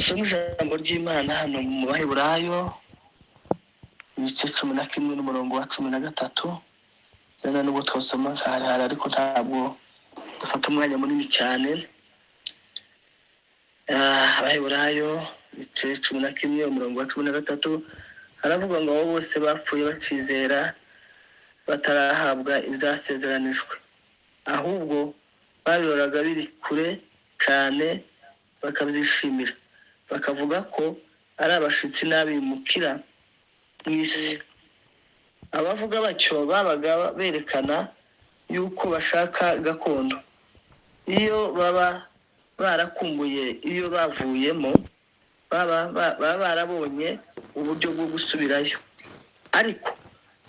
dusoma ijambo ry'Imana hano mu Baheburayo ibice 11 n'umurongo wa 13. Rero nubwo twasoma harahari ariko ntabwo dufata umwanya munini cyane. Abaheburayo ibice 11 umurongo wa 13 haravuga ngo abo bose bapfuye bakizera batarahabwa ibyasezeranijwe, ahubwo babihoraga biri kure cyane bakabyishimira, bakavuga ko ari abashitsi n'abimukira mu isi. Abavuga batyo babaga berekana yuko bashaka gakondo. Iyo baba barakumbuye iyo bavuyemo, baba barabonye uburyo bwo gusubirayo, ariko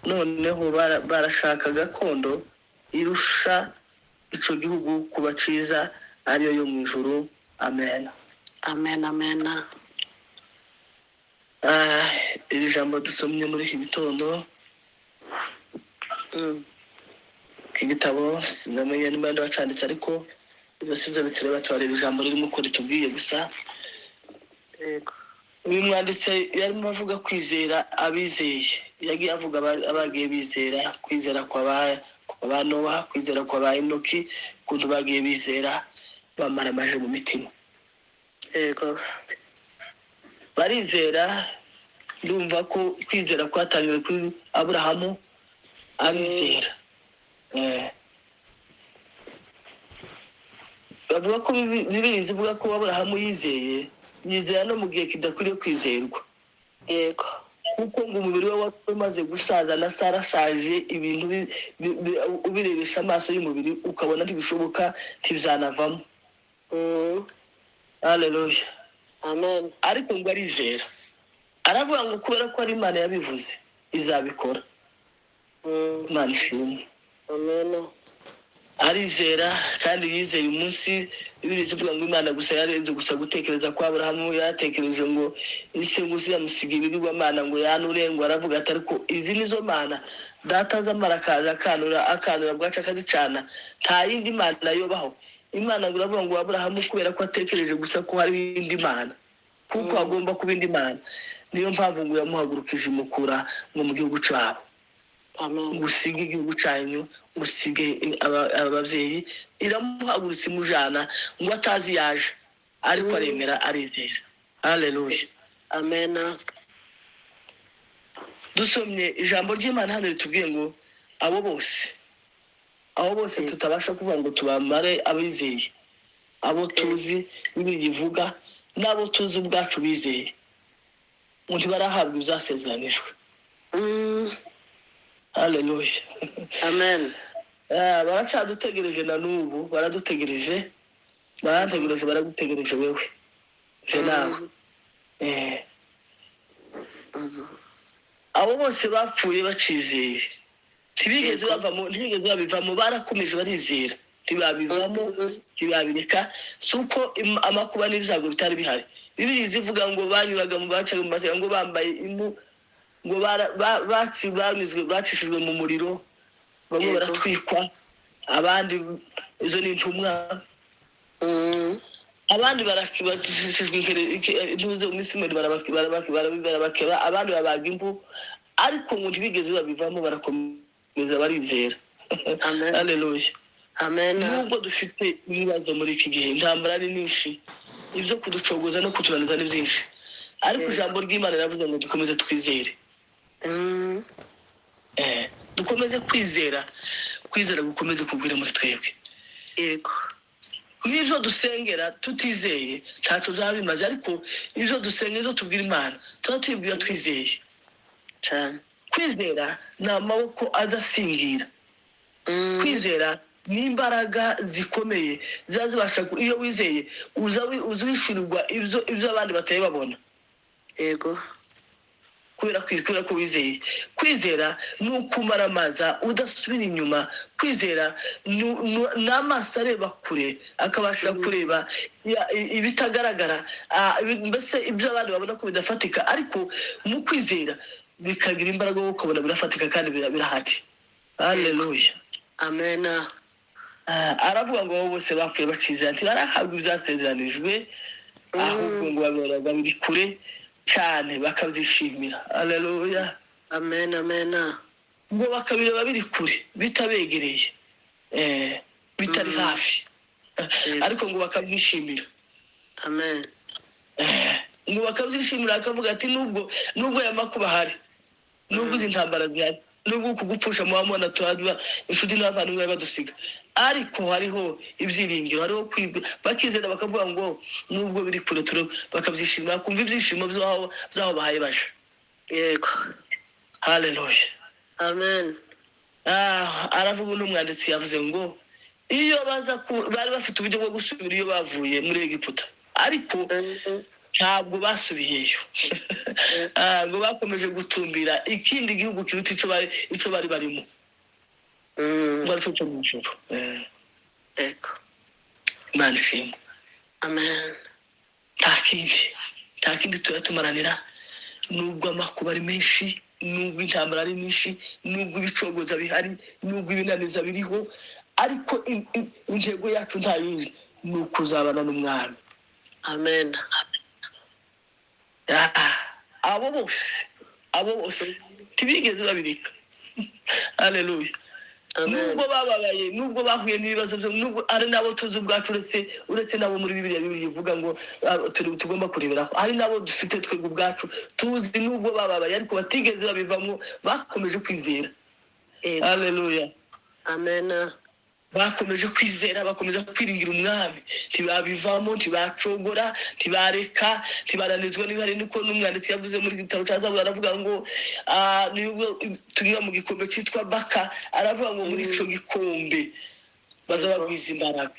noneho barashaka gakondo irusha ico gihugu kuba ciza, ariyo yo mu ijuru. Amen. Amen, amen. Iri jambo dusomye muri iki gitondo k'igitabo sinamenye niba ndacanditse, ariko byose byo bitureba twareba ijambo ririmo ko ritubwiye gusa. Uyu mwanditse yarimo avuga kwizera abizeye, yagiye avuga abagiye bizera, kwizera kwa Nowa, kwizera kwa Enoki, kuntu bagiye bizera bamara amaje mu mitima. Barizera. Ndumva ko kwizera kwatangiwe kuri Aburahamu abizera. Bavuga ko Bibiliya ivuga ko Aburahamu yizera no mu gihe kidakwiriye kwizerwa. Yego. Kuko ngo umubiri we wari umaze gusaza na Sara ashaje, ibintu ubirebesha amaso y'umubiri ukabona ntibishoboka, ntibyanavamo. Haleluya. Amen. Ariko ngo arizera, aravuga ngo kubera ko ari Imana yabivuze izabikora. Imana ishimwe. Amen. Arizera kandi yizeye umunsi. Bibiliya ivuga ngo Imana gusa yarebye gusa gutekereza kwa Aburahamu, yatekereje ngo ise gusa yamusiga ibigirwamana ngo yanurengwa, aravuga ati ariko izi nizo mana data z'amara kaza akanura bwaca akazicana, nta yindi mana yobaho. Imana ngo iravuga ngo Aburahamu kubera ko atekereje gusa ko hari indi mana, kuko agomba kuba indi mana, niyo mpamvu ngo yamuhagurukije imukura ngo mu gihugu cyabo. Amen. Gusige igihugu cyanyu, usige ababyeyi, iramuhagurutse imujana ngo atazi yaje, ariko aremera arizera. Haleluya. Amen. Dusomye ijambo ry'Imana hano ritubwiye ngo abo bose tutabasha kuvuga ngo tubamare abizeye, abo tuzi Bibiliya ivuga n'abo tuzi ubwacu bizeye ngo ntibarahabwa ibyasezeranijwe. Haleluya. Amen. Baracadutegereje na n'ubu, baradutegereje, baragutegereje wewe je nawe. Abo bose bapfuye bacizeye, ntibigeze babivamo, barakomeje barizera, ntibabivamo, ntibabireka. Si uko amakuba n'ibyago bitari bihari. Bibiliya ivuga ngo banyuraga mu bacaga mu masega ngo bambaye impu, ngo bacishijwe mu muriro, bamwe baratwikwa, abandi izo ni intumwa, abandi barakibacishijwe intuze umisimeri barabakeba, abandi babaga impu, ariko ngo ntibigeze babivamo, barakomeza barizera. Haleluya. Amen. Nubwo dufite ibibazo muri iki gihe, intambara ni nyinshi, ibyo kuducogoza no kutunaniza ni byinshi, ariko ijambo ry'Imana riravuze ngo dukomeze twizere. Dukomeze kwizera gukomeze kugwira muri twebwe. Yego. N'ibyo dusengera tutizeye ntacyo byaba bimaze, ariko ibyo dusengera ibyo tubwira Imana tuba tuyibwira twizeye cyane. Kwizera ni amaboko adasingira. Kwizera ni imbaraga zikomeye zibasha, iyo wizeye uzwishyurirwa ibyo abandi batari babona. Yego. Kubera ko wizeye. Kwizera ni ukumaramaza udasubira inyuma. Kwizera ni amaso areba kure, akabasha kureba ibitagaragara, mbese ibyo abandi babona ko bidafatika, ariko mu kwizera bikagira imbaraga wo kubona birafatika kandi birahari. Haleluya. Amen. Aravuga ngo bose bapfuye bacizera, ntibarahabwa ibyasezeranijwe, ahubwo ngo babiri kure cyane bakabyishimira. Haleluya. Amen. Amen. Ngo bakabireba biri kure bitabegereye bitari hafi ariko ngo bakabyishimira. Amen. Ngo bakabyishimira akavuga ati nubwo ya makuba hari, nubwo izi ntambara zihari, nubwo kugupfusha mu bamona turadwa inshuti n'abavandimwe badusiga, ariko hariho ibyiringiro, hariho kwibwa, bakizera bakavuga ngo nubwo biri kure bakabyishimira, kumva ibyishimo byaho bahaye baje. Yego. Haleluya. Amen. Aravuga n'umwanditsi yavuze ngo iyo bari bafite uburyo bwo gusubira iyo bavuye muri Egiputa, ariko ntabwo basubiyeyo. Ngo bakomeje gutumbira ikindi gihugu kiruta icyo bari barimo. Bari cyo mu ijuru. Yego. Imana ishimwe. Amen. Nta kindi turatumaranira, nubwo amakuba ari menshi, nubwo intambara ari nyinshi, nubwo ibicogoza bihari, nubwo ibinaniza biriho, ariko intego yacu nta yindi, ni ukuzabana n'umwami. Amen. Abo bose ntibigeze babirika. Haleluya. Nubwo bababaye, nubwo bahuye n'ibibazo, nubwo ari nabo tuzi ubwacu, uretse nabo muri Bibiliya ivuga ngo tugomba kureberaho, hari nabo dufite twebwe ubwacu tuzi, nubwo bababaye ariko batigeze babivamo, bakomeje kwizera. Haleluya. Amen. Bakomeje kwizera, bakomeza kwiringira umwami, ntibabivamo, ntibacogora, ntibareka, ntibaranizwa n'ibihari. Niko n'umwanditsi yavuze muri gitabo cya Zaburi, aravuga ngo nibwo tunyura mu gikombe cyitwa Baka, aravuga ngo muri ico gikombe bazabagwiza imbaraga.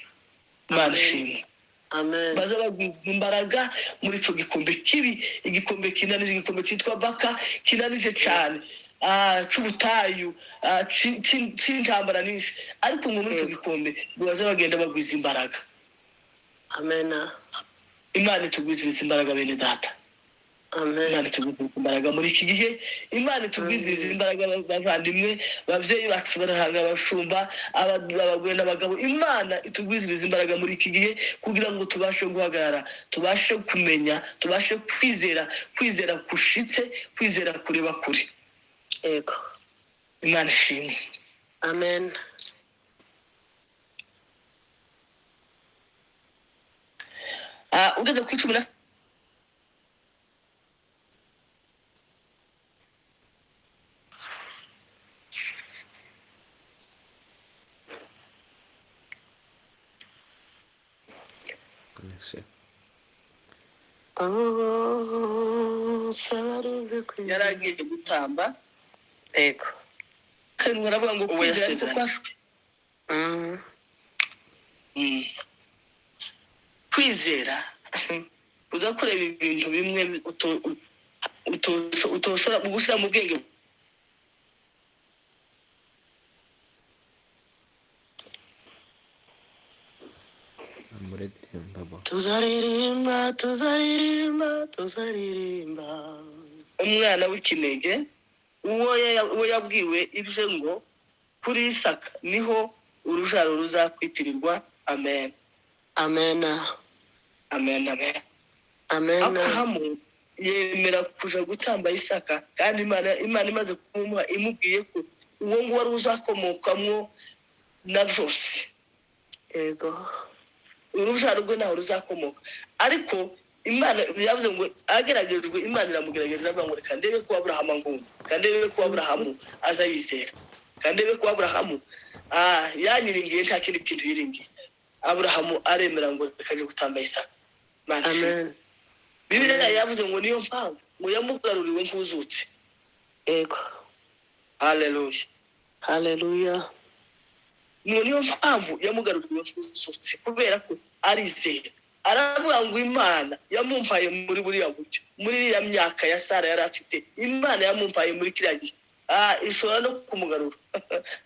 Imana ishimwe. Amen. Bazabagwiza imbaraga muri ico gikombe kibi, igikombe kinanije, igikombe cyitwa Baka kinanije cyane, cy'ubutayu, cy'intambara nyinshi, ariko ngo muri icyo gikombe baza bagenda bagwiza imbaraga. Amen. Imana itugwiziriza imbaraga bene data. Amen. Imana itugwiziriza imbaraga muri iki gihe, Imana itugwiziriza imbaraga bavandimwe, babyeyi bacu barahanga, abashumba, abagore n'abagabo. Imana itugwiziriza imbaraga muri iki gihe kugira ngo tubashe guhagarara, tubashe kumenya, tubashe kwizera kushitse, kwizera kureba kure. Yego. Imana ishimwe. Amen. Ugeze ku 10 yaragiye gutamba. Yego. Kandi baravuga ngo kwizera uza kureba ibintu bimwe utoshobora gushyira mu bwenge. Tuzaririmba umwana w'ikinege uwo yabwiwe ibyo ngo kuri Isaka niho urubyaro ruzakwitirirwa. Amen. Amen. Amen. Amen. Amen. Aburahamu yemera kuja gutamba Isaka, kandi Imana imaze kumuha imubwiye ko uwo ngo wari uzakomokamwo na byose. Yego. Urubyaro rwe naho ruzakomoka, ariko Imana yavuze ngo ageragejwe, Imana iramugerageza, iravuga ngo reka ndebe ko Aburahamu ngumva, kandi ndebe ko Aburahamu azayizera, kandi ndebe ko Aburahamu yanyiringiye nta kindi kintu yiringiye. Aburahamu aremera ngo rekaje gutamba Isaka. Amen. Bibiliya yavuze ngo niyo mpamvu ngo yamugaruriwe nk'uzutse. Yego. Haleluya. Haleluya. Niyo mpamvu yamugaruriwe nk'uzutse, kubera ko arizera. Aravuga ngo Imana yamumpaye muri buriya buryo, muri iriya myaka ya Sara yari afite, Imana yamumpaye muri kiriya gihe, ishobora no kumugarura.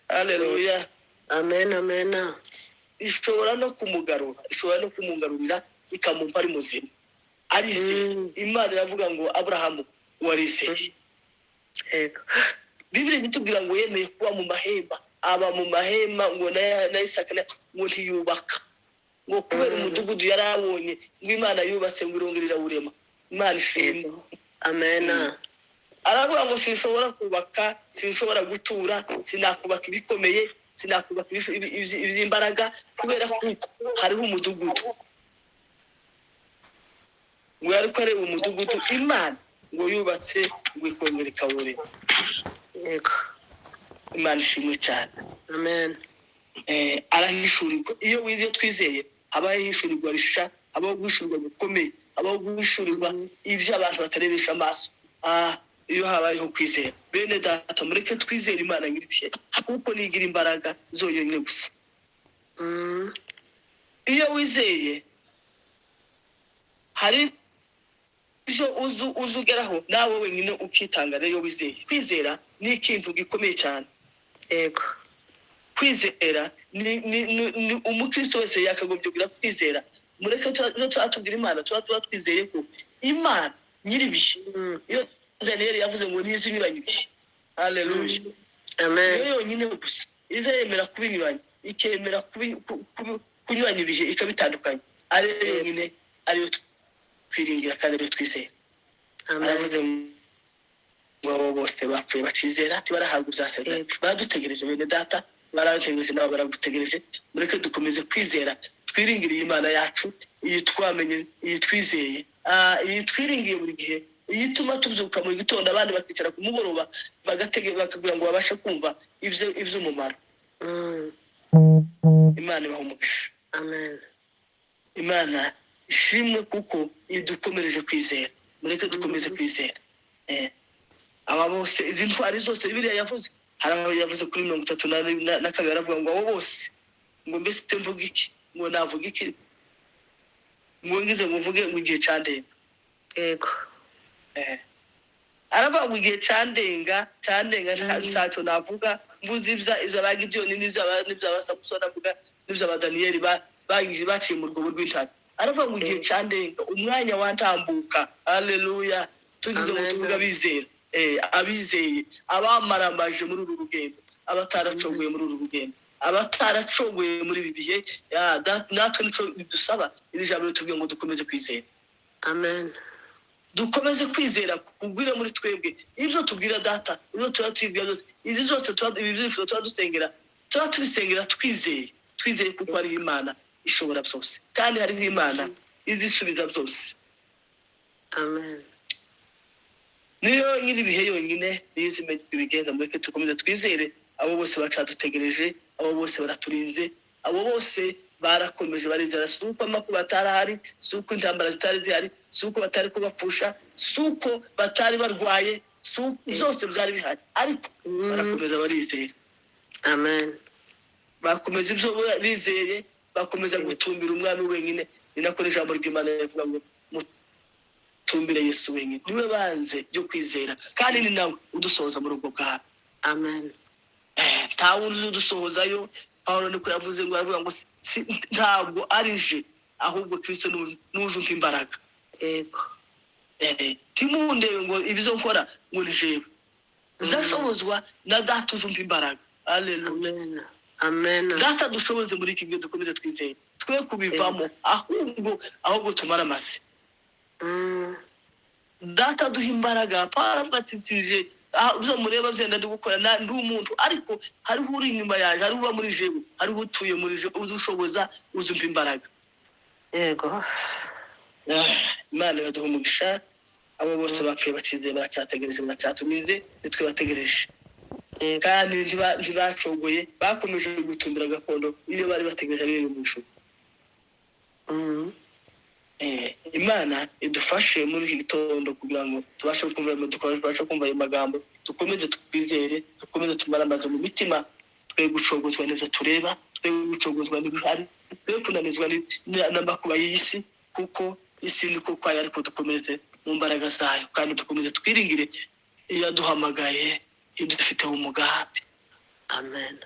Haleluya. Amen. Amen. Ishobora no kumugarurira ikamumpa ari muzima, arizeye. Imana iravuga ngo Aburahamu warizeye. Yego. Bibiliya itubwira ngo yemeye kuba mu mahema, aba mu mahema ngo na Isaka ngo ntiyubaka. ngo kubera umudugudu yarabonye ngo Imana yubatse ngo irongera urema. Imana ishimwe. Amen. Aravuga ngo sinshobora kubaka, sinshobora gutura, sinakubaka ibikomeye, sinakubaka iby'imbaraga kubera ko hariho umudugudu. Ngo ariko ari umudugudu Imana ngo yubatse ngo ikongera ikawurema. Yego. Imana ishimwe cyane. Amen. Arahishurirwa iyo wize twizeye habaho hishurirwa risha, habaho guhishurirwa gukomeye, habaho guhishurirwa ibyo abantu batarebesha amaso. Iyo habayeho kwizera, bene data mureke twizere Imana nyir'ibye kuko nigira imbaraga zonyine gusa. Iyo wizeye hari ibyo uzugeraho nawe wenyine ukitanga. Rero wizeye, kwizera ni ikintu gikomeye cyane. Yego. Kwizera ni umukristo wese yakagombye kugira kwizera. Mureke tuatubwira Imana, tuba twizeye ko Imana nyir'ibye. Iyo Daniel yavuze ngo nizinyuranye ibihe. Haleluya. Amen. Iyo yonyine gusa izemera kubinyuranya, ikemera kunyuranya ibihe ikabitandukanya. Ari yonyine ariyo twiringira kandi ariyo twizera. Amen. Ngo bose bapfuye bakizera tibarahabwa uzasezera. Baradutegereje bene data, baradutegereje nabo baragutegereje. Mureke dukomeze kwizera, twiringiriye Imana yacu, iyi twamenye, iyi twizeye, iyi twiringiye buri gihe, iyi tuma tubyuka mu gitondo abandi bakicara ku mugoroba bakagira ngo babashe kumva iby'umumaro. Imana ibaha umugisha. Amen. Imana ishimwe kuko idukomereje kwizera. Mureke dukomeze kwizera. Aba bose izi ntwari zose Bibiliya yavuze, hari aho yavuze kuri 32 aravuga ngo abo bose ngo mbese mvuga iki, ngo navuga iki, ngo ngize ngo mvuge mu gihe cyandenga. Yego. Aravuga ngo igihe cyandenga ntacyo navuga, mvuze ibyo abagidiyoni n'ibyo abasamusoni avuga n'ibyo abadaniyeli baciye mu rwobo rw'intare. Aravuga ngo igihe cyandenga umwanya wantambuka. Haleluya. Tugize ngo tuvuga bizera, abizeye, abamaramaje muri uru rugendo, abataracogoye muri uru rugendo, abataracogoye muri ibi bihe. Natwe nico bidusaba. Iri jambo ritubwiye ngo dukomeze kwizera. Amen. Dukomeze kwizera kugwira muri twebwe. Ibyo tubwira data, ibyo turatubwira byose, izi zose ibyifuzo turadusengera, tubisengera twizeye kuko ari Imana ishobora byose kandi hari Imana izisubiza byose. Amen. Niyo nyiri bihe yonyine yizimenye ibigenza. Mureke dukomeze twizere. Abo bose bacadutegereje, abo bose baraturinze, abo bose barakomeje barizera. Suko amakuba atarahari, suko intambara zitari zihari, suko batari kubapfusha, suko batari barwaye, zose byari bihari, ariko barakomeza barizera. Amen. Bakomeza ibyo bizeye, bakomeza gutumbira umwami wenyine. Ni nako ijambo ry'Imana rivuga ngo mutumbire Yesu wenyine. Niwe banze byo kwizera kandi ni nawe udusohoza muri ubwo bwawe. Amen. Nta wundi udusohozayo. Pawulo niko yavuze ngo aravuga ngo ntabwo arije ahubwo Kristo n'uje umpa imbaraga. Yego. Timundebe ngo ibyo nkora ngo ni jewe, ndashobozwa na data uje umpa imbaraga. Haleluya. Amen. Data dushoboze muri iki gihe dukomeze twizeye, twe kubivamo ahubwo tumara amase. Data duha imbaraga. Pawulo avuga ati sije byo mureba byenda ndi gukora ndi umuntu, ariko hariho uri inyuma yaje, hariho uba muri jewe, hariho utuye muri jewe uzushoboza uzumpa imbaraga. Yego. Imana yaduha umugisha. Abo bose bapfuye bakizeye baracyategereje, baracatumize, nitwe bategereje kandi ntibacogoye, bakomeje gutumbira gakondo iyo bari bategereje ari mu ijuru. Imana idufashe muri iki gitondo kugira ngo tubashe kumva ayo magambo, dukomeze twizere, dukomeze tumaramaze mu mitima, twe gucogozwa n'ibyo tureba, twe gucogozwa n'ibihari, twe kunanizwa n'amakuba y'isi, kuko isi niko kwayo, ariko dukomeze mu mbaraga zayo kandi dukomeze twiringire iyaduhamagaye, idufiteho umugambi. Amen.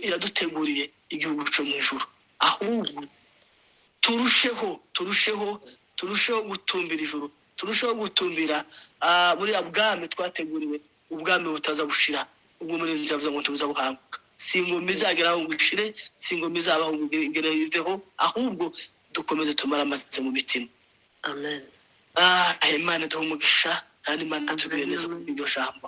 Iraduteguriye igihugu cyo mu ijuru. Ahubwo turusheho gutumbira ijuru, turusheho gutumbira buriya bwami twateguriwe, ubwami butaza bushira, ubwo muri byavuze ngo tubuza buhanguka. si ingoma izageraho ngo ishire, si ingoma izabaho ngo iveho, ahubwo dukomeze tumara amaze mu mitima. Amen. Imana duhe umugisha kandi Imana tubwire neza ku iryo jambo.